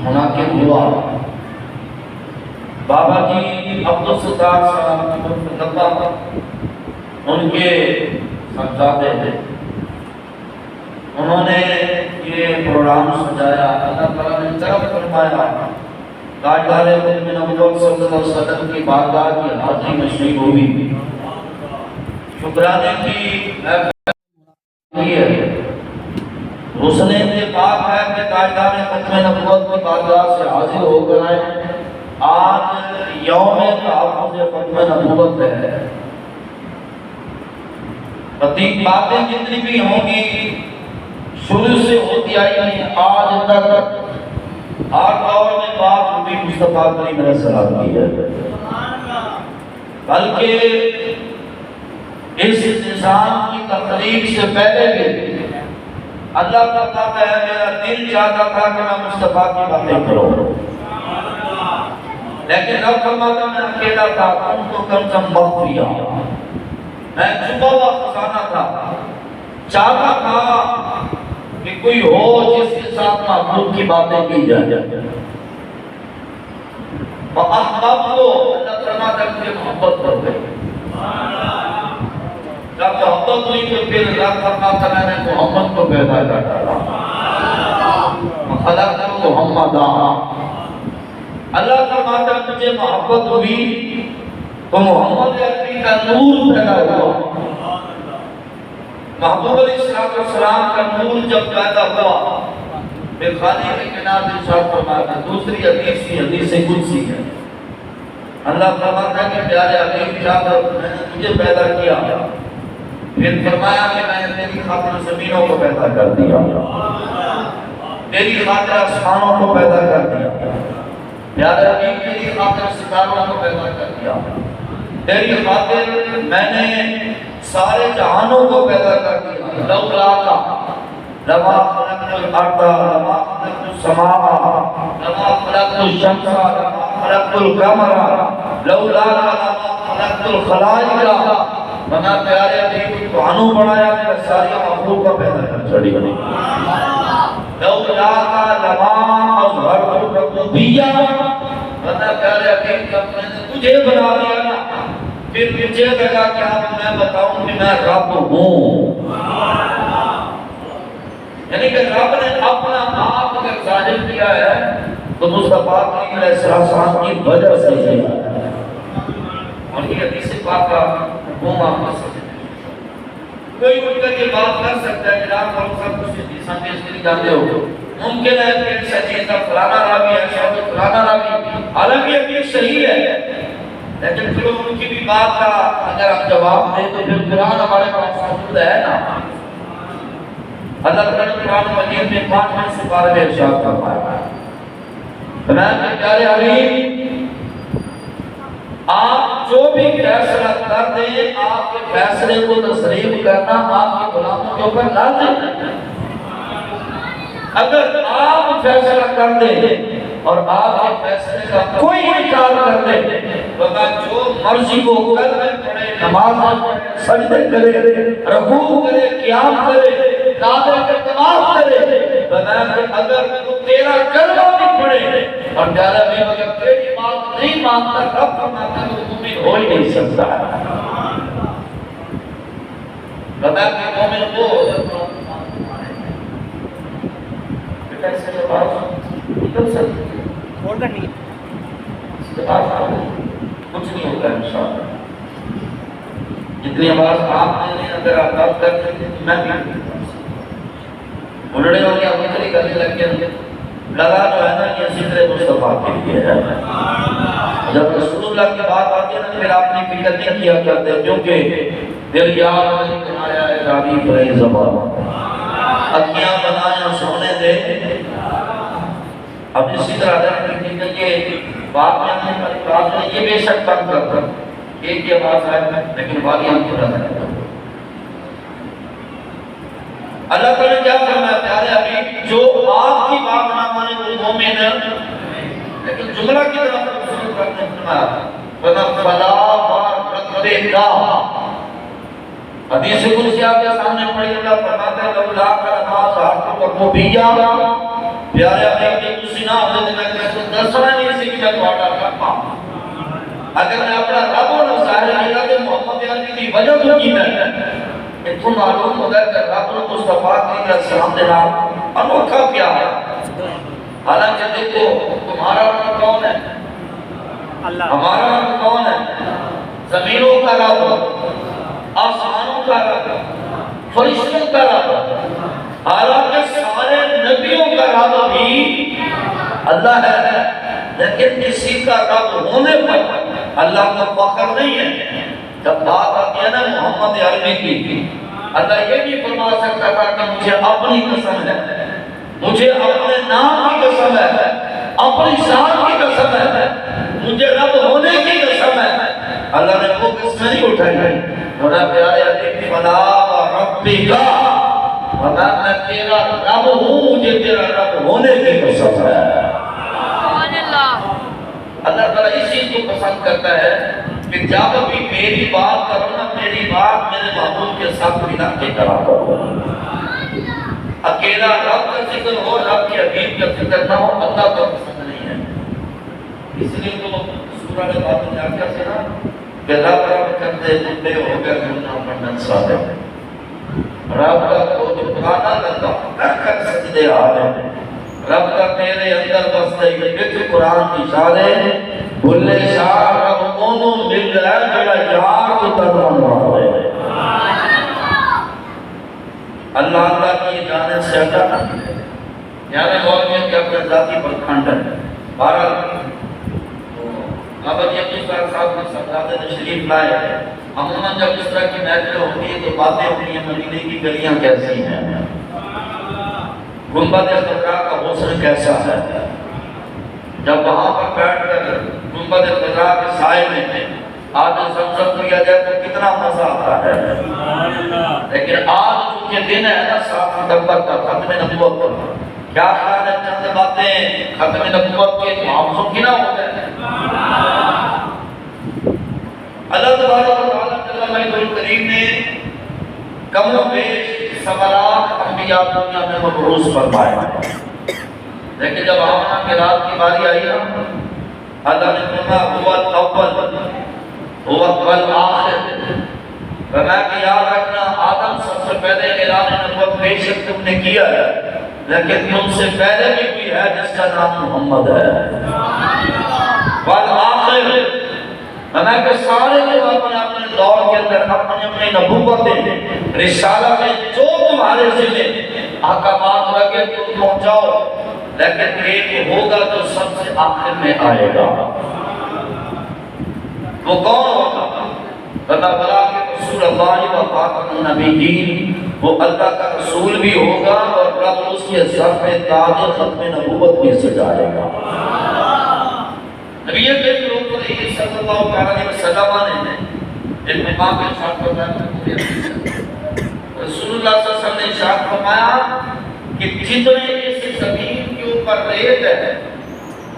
منعقد ہوا۔ بابا جی عبدالستار صاحب ان کے صاحبزادے تھے، انہوں نے یہ پروگرام سجایا۔ اللہ تعالیٰ نے طرف فرمایا، تاجدار قطب نبوت صلی اللہ علیہ وسلم کی بارگاہ کی حاضری میں شریک ہوئی۔ شکرانے کی حسن اتفاق ہے کہ تاجدار قطب نبوت کی بارگاہ سے حاضر ہو کر آئے۔ آج یوم تحفظ ختم نبوت ہے۔ عتیق باتیں جتنی بھی ہوں گی شروع سے ہوتی آئی ہیں آج تک، ہر دور میں بات نبی مصطفیٰ کریم علیہ السلام کی ہے، بلکہ اس انسان کی تخلیق سے پہلے بھی اللہ کا کہتا ہے میرا دل چاہتا تھا کہ میں مصطفیٰ کی باتیں کروں، لیکن رب فرماتا میں اکیلا تھا، تم تو کم کم مخفیا، میں چھپا ہوا خزانہ تھا، چاہتا تھا کہ کوئی ہو جس کے ساتھ محبوب کی باتیں کی جائے۔ محبت کو اللہ فرماتا ہے کہ محبت کر گئی، جب محبت ہوئی تو پھر رب فرماتا میں نے محمد کو پیدا کر ڈالا، خلقت محمدا۔ اللہ فرماتا ہے مجھے محبت ہوئی تو محمد عربی کا نور پیدا ہوا۔ محبوب علیہ السلام کا نور جب پیدا ہوا پھر خالی کے کنار ارشاد فرماتا ہے، دوسری حدیث قدسی ہے، اللہ فرماتا ہے کہ پیارے حبیب جب میں نے تجھے پیدا کیا پھر فرمایا کہ میں نے تیری خاطر زمینوں کو پیدا کر دیا، تیری خاطر آسمانوں کو پیدا کر دیا، پیارے حبیب تیری خاطر ستاروں کو پیدا کر دیا، تیری خاطر میں نے سارے جہانوں کو پیدا کر دیا۔ لولا کا لما خلقت الارض لما خلقت السماء لما خلقت الشمس لما خلقت القمر لولا کا لما خلقت الخلائق۔ بنا پیارے حبیب جہانوں بنایا میں ساری مخلوق کو پیدا کر چھڑی بنی۔ لولا کا لما اظہرت الربوبیہ، بنا پیارے حبیب جب میں نے تجھے بنا دیا نا پھر مجھے لگا کہ اب میں بتاؤں کہ میں رب ہوں، یعنی کہ رب نے اپنا آپ اگر ظاہر کیا ہے تو مصطفیٰ کریم علیہ السلام کی وجہ سے کیا ہے۔ اور یہ حدیث پاک کا مفہوم آپ کو سمجھے، کوئی اٹھ کر یہ بات کر سکتا ہے کہ آپ صاحب کچھ حدیثاں پیش کری جاتے ہو، ممکن ہے کہ ایسا چیز کا فلانا راوی ہے شاید فلانا راوی، حالانکہ حدیث صحیح ہے، لیکن پھر ان کی بھی بات کا اگر آپ جواب دیں تو پھر قرآن ہمارے پاس موجود ہے نا۔ اللہ تعالیٰ نے قرآن مجید میں 5 سپارے میں ارشاد فرمایا ہے، فرمایا پیارے حبیب آپ جو بھی فیصلہ کر دیں آپ کے فیصلے کو تسلیم کرنا آپ کے غلاموں کے اوپر لازم ہے۔ اگر آپ فیصلہ کر دیں اور آپ کے فیصلے کا کوئی انکار کر دے تو جو مرضی کو قلب پڑھے، نماز پڑھے، سجدے کرے، رکوع کرے، قیام کرے، کعبے کا طواف کرے، اگر تو تیرا کلمہ بھی پڑھے اور پیارا بھی اگر تیری بات نہیں مانتا رب فرماتا تو مومن ہو ہی نہیں سکتا ہے۔ بتا کہ مومن کو کیسے جواب نکل سکتے ہوگا نہیں، کچھ نہیں ہوگا انشاءاللہ۔ جتنی آواز آپ نے اگر آپ بات کرتے ہیں میں بھی انہوں نے ہو گیا مجھے کرنے لگ گیا لگا جو ہے نا یہ ذکر مصطفیٰ کے لیے ہے۔ جب رسول اللہ کی بات آتی ہے نا پھر آپ نے فکر نہیں کیا کرتے کیونکہ دل یاد نہیں بنایا ہے تعریف رہی زبان، اکھیاں بنایا سونے دے۔ اب اسی طرح یہ بات میں یہ بے شک تنگ کرتا ایک یہ بات ہے لیکن والی ہم کو رہا ہے۔ اللہ تعالیٰ نے کیا فرمایا پیارے حبیب جو آپ کی بات نہ مانے وہ مومن ہے، لیکن جملہ کی طرف رسول کرتے ہیں فرمایا فَلَا بَرَّتِّكَ۔ حدیث قدسی آپ کے سامنے پڑھی اللہ فرماتا ہے لَوْلَا كَ لَمَا ظَهَرْتُ الرُّبُوبِيَّةَ، پیارے آقا جب تسی نہ ہوتے تو میں کہتا دسنا نہیں سی کہ میں تھوڑا رب ہاں اگر میں اپنا رب ہونا ظاہر کیا کہ محمد عربی کی وجہ تو کی میں تو معلوم ہوتا ہے کہ رب مصطفیٰ کی السلام دینا انوکھا کیا ہے حالانکہ دیکھو تمہارا رب کون ہے ہمارا رب کون ہے زمینوں کا رب آسمانوں کا رب فرشتوں کا رب حالانکہ سارے نبیوں کا رب بھی اللہ ہے لیکن کسی کا رب ہونے پر اللہ کا فخر نہیں ہے جب بات آتی ہے نا محمد عربی کی اللہ یہ بھی فرما سکتا تھا کہ مجھے اپنی قسم ہے مجھے اپنے نام کی قسم ہے اپنی شان کی قسم ہے مجھے رب ہونے کی قسم ہے اللہ نے وہ قسم نہیں اٹھائی بڑا پیارے علی فلا ربی کا بتا میں تیرا رب ہوں مجھے تیرا رب ہونے کی قسم ہے اللہ تعالیٰ اس چیز کو پسند کرتا ہے کہ جب بھی میری بات کرو نا میری بات میرے محبوب کے ساتھ ملا کے کرا کرو اکیلا رب کا ذکر ہو رب کی حبیب کا ذکر نہ ہو اللہ کو پسند نہیں ہے اس لیے تو سورہ بات میں کیا سے نا کہ رب رب کرتے بندے ہو گئے گناہ پڑھنا صادق رب کا کو جو پرانا لگا کر سجدے آ رہے رب کا تیرے اندر بستے یہ قرآن کی شارے بھلے شاہ رب کونوں مل رہا ہے جڑا یار کو ترمان رہا ہے اللہ اللہ کی جانے سے اٹھا یعنی مولیوں کے اپنے ذاتی پر کھانڈن بارہ اب یہ دوسرا صاحب نے سمجھاتے تشریف لائے عموماً جب اس طرح کی محفلیں ہوتی ہیں تو باتیں ہوتی ہیں مدینے کی گلیاں کیسی ہیں گنبد خضرا کا حسن کیسا ہے جب وہاں پر بیٹھ کر گنبد خضرا کے سائے میں آج زمزم کیا جائے تو کتنا مزہ آتا ہے لیکن آج چونکہ دن ہے نا 7 ستمبر کا ختم نبوت کیا خیال ہے چند باتیں ختم نبوت کے معاوضوں کی نہ ہوتے ہیں اللہ تبارک و تعالیٰ جل مجدہ کریم نے کم و بیش سوالات انبیاء دنیا میں مبعوث فرمائے لیکن جب آمنہ کے رات کی باری آئی نا اللہ نے فرمایا هو الاول هو الآخر فرمایا کہ یاد رکھنا آدم سب سے پہلے اعلان نبوت بے شک تم نے کیا ہے لیکن تم سے پہلے بھی کوئی ہے جس کا نام محمد ہے والآخر فرمایا کہ سارے لوگ اپنے دور کے اندر اپنے نبوتیں رسالت میں جو تمہارے ذمہ احکامات لگے تم پہنچاؤ لیکن ایک ہوگا جو سب سے آخر میں آئے گا وہ کون ہوگا اللہ بلا کے رسول اللہ و خاتم النبیین وہ اللہ کا رسول بھی ہوگا اور رب اس کے سر پہ تاج ختم نبوت بھی سجائے گا نبی کریم صلی اللہ علیہ وسلم نے ایک مقام پہ ارشاد فرمایا رسول اللہ صلی اللہ علیہ وسلم نے ارشاد فرمایا کہ جتنے اس زمین کے اوپر ریت ہے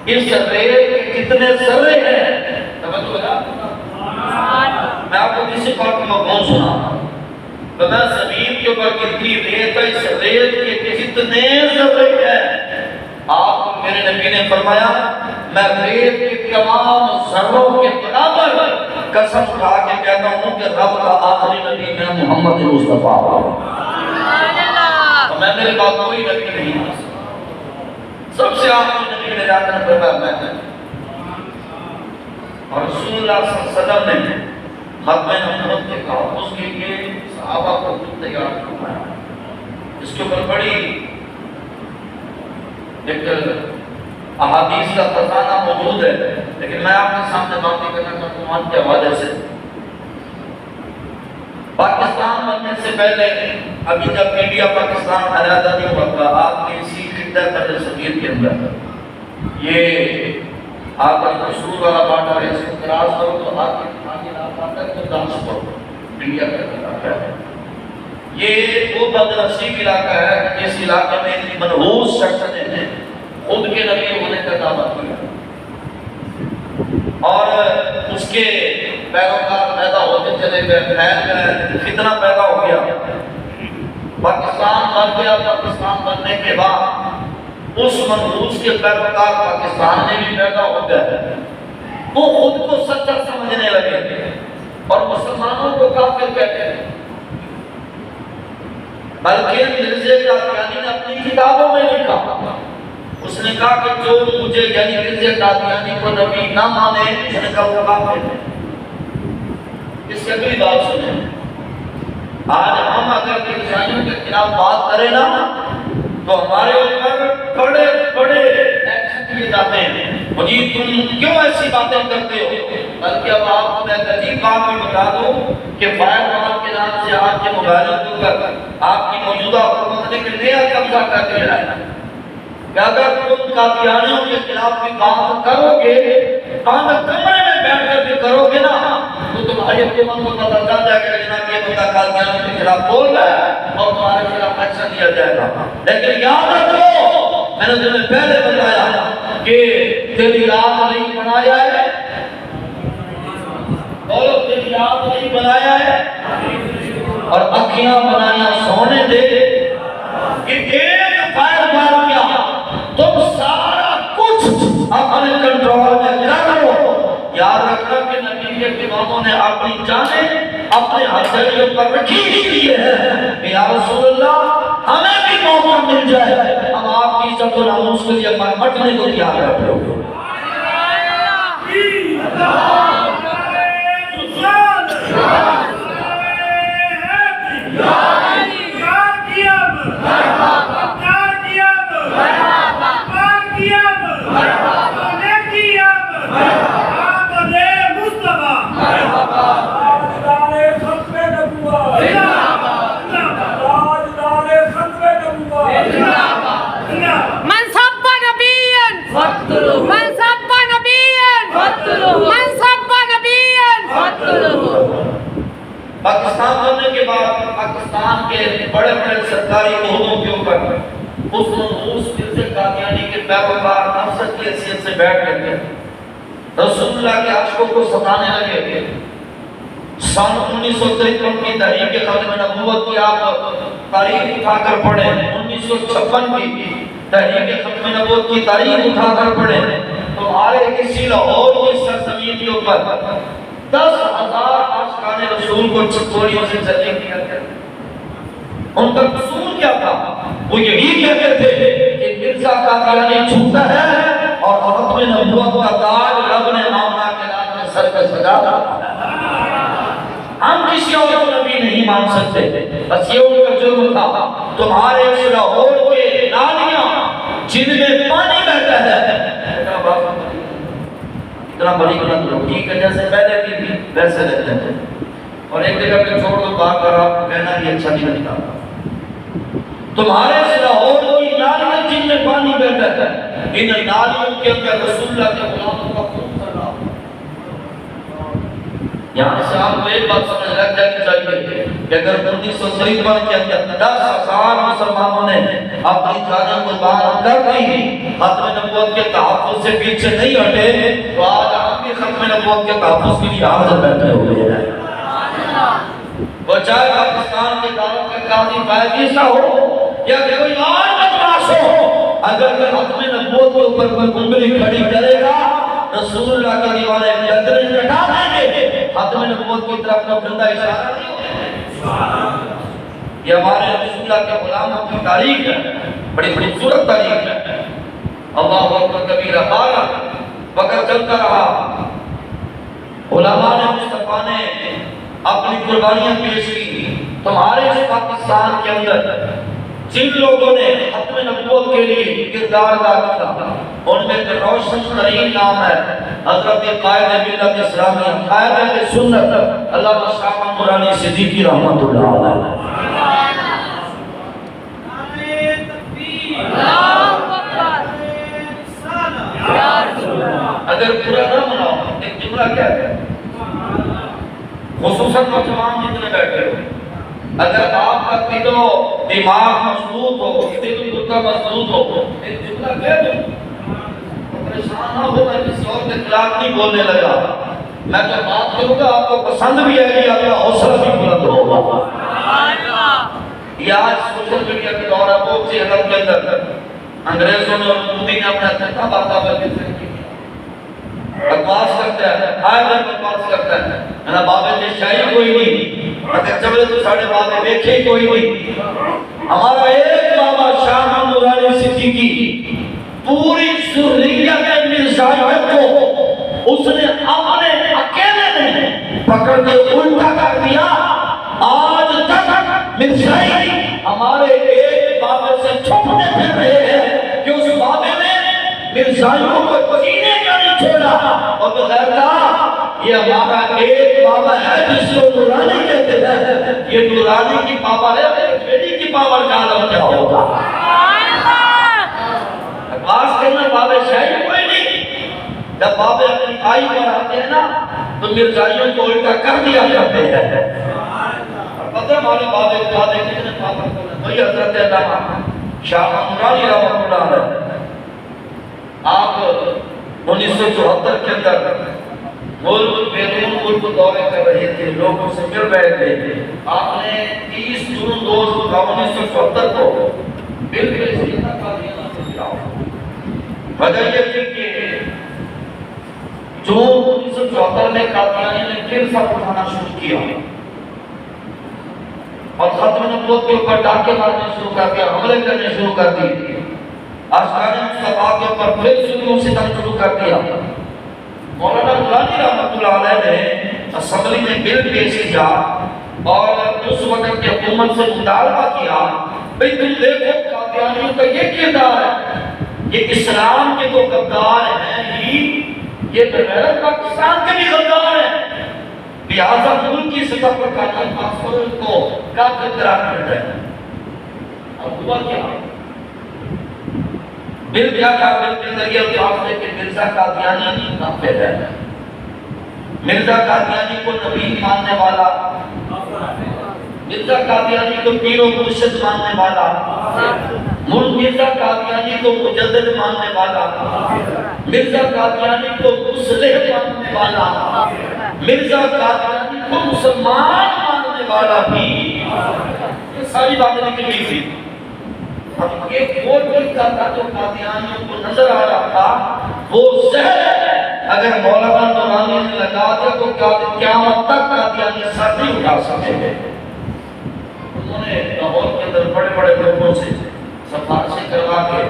اس ریت کے کتنے ذرے ہیں توجہ ہے میں آپ کو کسی بات کو مضمون سنا تو میں زمین کے اوپر کتنی ریت ہے اس ریت کے کتنے ذرے ہیں آپ میرے نبی نے فرمایا میں ریت کے تمام ذروں کے برابر قسم اٹھا کے کہتا ہوں کہ رب کا آخری نبی میں محمد مصطفیٰ اور میں میرے بات کوئی نبی نہیں آ سکتا سب سے آخری نبی نے جاتا ہے فرمایا میں اور رسول اللہ صلی اللہ علیہ وسلم نے ختم نبوت کے تحفظ کے لیے صحابہ کو خود تیار کروایا اس کے اوپر بڑی ایک احادیث کا خزانہ موجود ہے لیکن میں آپ کے سامنے بات کرنا چاہتا ہوں کے حوالے سے پاکستان بننے سے پہلے ابھی جب انڈیا پاکستان علیحدہ نہیں ہوا تھا آپ کی اسی خطہ بر صغیر کے اندر یہ آپ کا رسول والا بانٹا ہے اس کو اعتراض کرو تو آپ کے آگے لاتا ہے تو دانش کرو انڈیا کا علاقہ ہے یہ وہ بدنصیب علاقہ ہے جس علاقے میں اتنی منحوس شخص نے خود کے نبی ہونے کا دعویٰ کیا اور اس کے پیروکار پیدا ہوتے چلے گئے پھیل گئے فتنہ پیدا ہو گیا پاکستان بن گیا پاکستان بننے کے بعد اس منحوس کے پیروکار پاکستان میں بھی پیدا ہو گئے، وہ خود کو سچا سمجھنے لگے اور مسلمانوں کو کافر کہتے ہیں۔ بلکہ مرزا قادیانی نے اپنی کتابوں میں لکھا، اس نے کہا کہ جو مجھے یعنی مرزا قادیانی کو نبی نہ مانے، اس نے کہا وہ کافر ہے۔ اس سے اگلی بات سنیں، آج ہم اگر عیسائیوں کے خلاف بات کریں نا تو ہمارے اوپر بڑے بڑے ایکشن کیے جاتے ہیں، مجھے تم کیوں ایسی باتیں کرتے ہو؟ بلکہ اب آپ کو میں ایک عجیب بات بھی بتا دوں کہ فائر وال کے نام سے آپ کے موبائلوں کے اوپر آپ کی موجودہ حکومت نے ایک نیا قبضہ کر کے رہا ہے کہ اگر تم قادیانیوں کے خلاف بھی بات کرو گے، بند کمرے میں بیٹھ کر بھی کرو گے نا، تو تمہاری حکومت کو پتہ چل جائے گا کہ جناب یہ بندہ قادیانیوں کے خلاف بول رہا ہے اور تمہارے خلاف ایکشن لیا جائے گا۔ لیکن یاد رکھو، میں نے تمہیں پہلے بتایا کہ تیری رات نہیں بنایا ہے، بولو تیری رات نہیں بنایا ہے اور اکھیاں بنایا سونے دے، کہ ایک فائر مار کیا تم سارا کچھ اپنے کنٹرول میں کر لو۔ یاد رکھنا کہ نبی کے اماموں نے اپنی جانیں اپنے ہتھیلیوں پر رکھی ہوئی ہے کہ یا رسول اللہ ہمیں بھی موقع مل جائے، ہم آپ کی عزت و ناموس کے لیے مرنے کو تیار بیٹھے ہو۔ پاکستان ہونے کے بعد پاکستان کے بڑے بڑے سرکاری عہدوں کے اوپر اس منحوس مرزا قادیانی کے پیروکار نفست کی حیثیت سے بیٹھ گئے، رسول اللہ کے عاشقوں کو ستانے لگے۔ سن 1953 کی تحریک ختم نبوت کی آپ تاریخ اٹھا کر پڑھیں، 1956 کی تحریک ختم نبوت کی تاریخ اٹھا کر پڑھیں، تمہارے کسی لاہور کی سرزمین کے اوپر 10,000 عاشقان رسول کو چکوریوں سے جلے کیا کرتے۔ ان کا قصور کیا تھا؟ وہ یہی کہتے تھے کہ مرزا قادیانی جھوٹا ہے اور ختم نبوت کا تاج رب نے آمنہ کے رات میں سر پہ سجا تھا۔ ہم کسی اور کو نبی نہیں مان سکتے، بس یہ ان کا جرم تھا۔ تمہارے اس لاہور کے نالیاں جن میں پانی بہتا ہے، اتنا بڑی غلط لوگ ٹھیک ہے جیسے پہلے بھی ویسے رہتے ہیں، اور ایک جگہ پہ چھوڑ دو بات کر آپ کو کہنا بھی اچھا نہیں لگتا۔ تمہارے اس لاہور کی نالیاں جن میں پانی بہتا ہے، ان نالیوں کے اندر رسول اللہ کے غلاموں کا خون چل رہا۔ یہاں سے آپ کو ایک بات سمجھ لگ جانی چاہیے کہ اگر 1953 کے اندر 10,000 مسلمانوں نے اپنی جانیں قربان کر دی، ختم نبوت کے تحفظ سے پیچھے نہیں ہٹے، تو آج ہم بھی ختم نبوت کے تحفظ کے لیے حاضر بیٹھے ہوئے ہیں۔ وہ چاہے پاکستان کے داروں کے قاضی فائزہ ہو یا کوئی اور بدماش ہو، اگر ختم نبوت کے اوپر کوئی انگلی کھڑی کرے گا، رسول اللہ کے دیوانے چندریں کٹا دیں گے، ختم نبوت کی طرف کا بندہ اشارہ نہیں ہوگا۔ یہ ہمارے رسول اللہ کے غلاموں کی تاریخ ہے، بڑی خوبصورت تاریخ ہے۔ اللہ اکبر کبیرہ، بارہ وقت چلتا رہا، علماء نے مصطفیٰ نے اپنی قربانیاں پیش کی۔ تمہارے اس پاکستان کے اندر جن لوگوں نے ختم نبوت کے لیے کردار ادا کیا، ان میں ایک روشن ترین نام ہے حضرت قائد ملت اسلامی، قائد سنت علامہ شاہ محمد نورانی صدیقی رحمۃ اللہ علیہ۔ اگر پورا نہ مناؤ ایک جملہ کیا ہے، خصوصاً نوجوان جتنے بیٹھے ہو، اگر آپ کا دل و دماغ مضبوط ہو، دل کا مضبوط ہو، ایک جملہ کہہ دوں، پریشان نہ ہو، میں کسی اور کے خلاف نہیں بولنے لگا، میں جو بات کروں گا آپ کو پسند بھی آئے گی، آپ کا حوصلہ بھی بلند ہوگا۔ یہ آج سوشل میڈیا کے دور ہے، بہت سی حلق کے اندر انگریزوں نے اور مودی نے اپنا تنخواہ باتا ہوا بکواس کرتا ہے، ہر دن بکواس کرتا ہے نا بابے نے شاہی کوئی نہیں، اگر جبرے تو ساڑھے بابے دیکھے کوئی نہیں۔ ہمارا ایک بابا شاہ محمد نورانی صدیقی پوری ذریت مرزائیت کو اس نے اپنے اکیلے نے پکڑ کے الٹا کر دیا۔ آج تک مرزائی ہمارے ایک بابے سے چھپنے پھر رہے ہیں کہ اس بابے نے مرزائیوں کو جینے کا نہیں چھوڑا، اور بغیر کہا یہ ہمارا ایک بابا ہے جس کو نورانی کہتے ہیں، یہ نورانی کی پاور ہے، بیٹی کی پاور کا عالم کیا ہوگا؟ بات کرنا بابے شاہی کوئی نہیں، جب بابے اپنی آئی پر آتے ہیں نا تو مرزائیوں کو الٹا کر دیا کرتے ہیں۔ پتہ ہمارے بابے کہا دے کتنے پاور کو وہی حضرت علامہ شاہ محمد نورانی رحمۃ اللہ علیہ، آپ 1974 کے اندر ملک بیرون ملک دورے کر رہے تھے، لوگوں سے مل رہے تھے، آپ نے 30 جون 1974 کو بالکل سیدھا قادیانہ سے جاؤ۔ وجہ یہ تھی کہ جون 1974 میں قادیانی نے پھر سب اٹھانا شروع کیا اور ختم نبوت کے اوپر ڈاکے مارنے شروع کر دیا، حملے کرنے شروع کر دیے، آشکار مصطفیٰ کے اوپر پھر ظلم و ستم شروع کر دیا۔ مولانا نورانی رحمۃ اللہ علیہ نے اسمبلی میں بل پیش کیا اور اس وقت کی حکومت سے مطالبہ کیا، بھئی تم دیکھو قادیانیوں کا یہ کردار ہے، یہ اسلام کے تو غدار ہیں ہی، یہ بغیرت پاکستان کے بھی غدار ہیں، لہذا ملک کی سطح پر قانون پاس کرو، ان کو کافر قرار دیا جائے۔ اب ہوا کیا؟ بل کیا تھا؟ بل کے ذریعے الفاظ ہے کہ مرزا قادیانی کافر ہے، مرزا قادیانی کو نبی ماننے والا، مرزا قادیانی کو پیر و مرشد ماننے والا، مرزا قادیانی کو مجدد ماننے والا، مرزا قادیانی کو مصلح ماننے والا، مرزا قادیانی کو مسلمان ماننے والا بھی، یہ ساری باتیں نکلی تھی۔ اب ایک وہ چیز تھا جو قادیانیوں کو نظر آ رہا تھا، وہ زہر ہے، اگر مولانا نورانی نے لگا دیا تو قیامت تک قادیانی سر نہیں اٹھا سکتے ہیں۔ انہوں نے لاہور کے اندر بڑے بڑے لوگوں سے سفارشیں کروا کے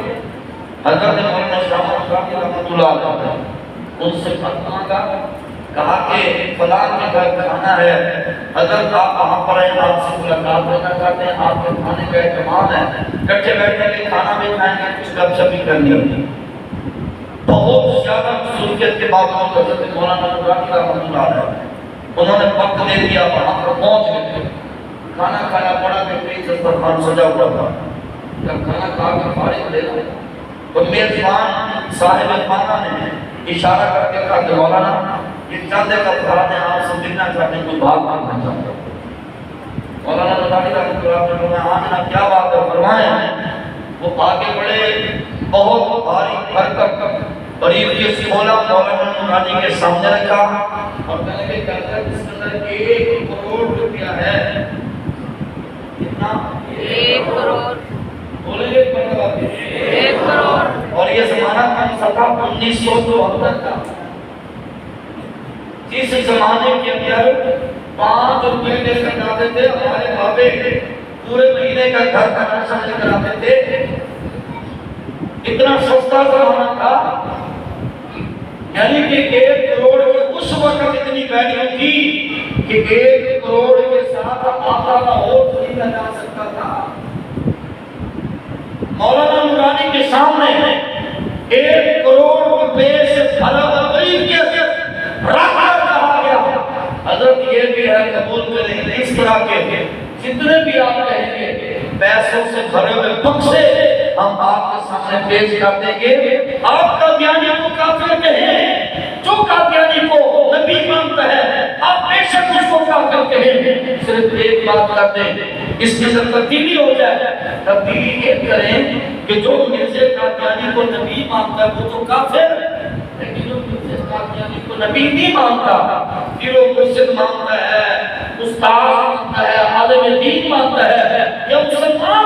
حضرت مولانا شاہ محمد نورانی رحمۃ اللہ علیہ ان سے خط مانگا، کہا کہ فلاں کے گھر کھانا ہے، حضرت آپ وہاں پر ہیں، آپ سے ملاقات کرنا چاہتے ہیں، آپ کے کھانے کا اہتمام ہے، کٹھے بیٹھنے کے کھانا بھی کھائیں گے، کچھ گپ شپ بھی کرنی ہوگی۔ بہت زیادہ مصروفیت کے باوجود حضرت مولانا نورانی رحمۃ اللہ علیہ انہوں نے وقت دے دیا، وہاں پر پہنچ گئے، کھانا کھانا پڑا، بہترین دسترخوان سجا ہوا تھا۔ جب کھانا کھا کے فارغ ہوئے تو میزبان صاحب خانہ نے اشارہ کر کے کہا کہ مولانا یہ چند ایک افراد ہیں، آپ سے ملنا چاہتے ہیں، کوئی بات مانگنا چاہتے ہیں۔ مولانا نورانی رحمۃ اللہ علیہ نے ہاں جناب کیا بات ہے فرمائیں۔ وہ آگے بڑھے، بہت بھاری بھرکم بریف کیس کھولا، مولانا نورانی کے سامنے رکھا اور کہنے کے کہتا ہے جس کے اندر 1 کروڑ روپیہ ہے۔ کتنا؟ 1 کروڑ۔ بولے 1 کروڑ، 1 کروڑ۔ اور یہ زمانہ کون سا تھا؟ 1974 کا۔ اس زمانے کے اندر 5 روپے لے کر جاتے تھے، ہمارے بابے پورے مہینے کا گھر کا راشن لے کر آتے تھے۔ اتنا سستا زمانہ تھا، یعنی کہ 1 کروڑ کی اس وقت اتنی ویلیو تھی کہ 1 کروڑ کے ساتھ آتا لاہور خریدا جا سکتا تھا۔ مولانا نورانی کے سامنے 1 کروڑ روپے سے بھرا غریب کے رکھا کہا گیا، حضرت یہ بھی ہے قبول کریں، اس طرح کے جتنے بھی آپ کہیں گے پیسوں سے بھرے ہوئے بکسے ہم آپ کے سامنے پیش کر دیں گے۔ آپ قادیانی کو کافر کہیں، جو قادیانی کو نبی مانتا ہے آپ بے شک اس کو کافر کہیں، صرف ایک بات کر دیں، اس کی تبدیلی ہو جائے۔ تبدیلی یہ کریں کہ جو مرزا قادیانی کو نبی مانتا ہے وہ تو کافر، لیکن جو مرزا قادیانی کو نبی نہیں مانتا، پیر و مرشد مانتا ہے، استاد مانتا ہے، عالم دین مانتا ہے، یا مسلمان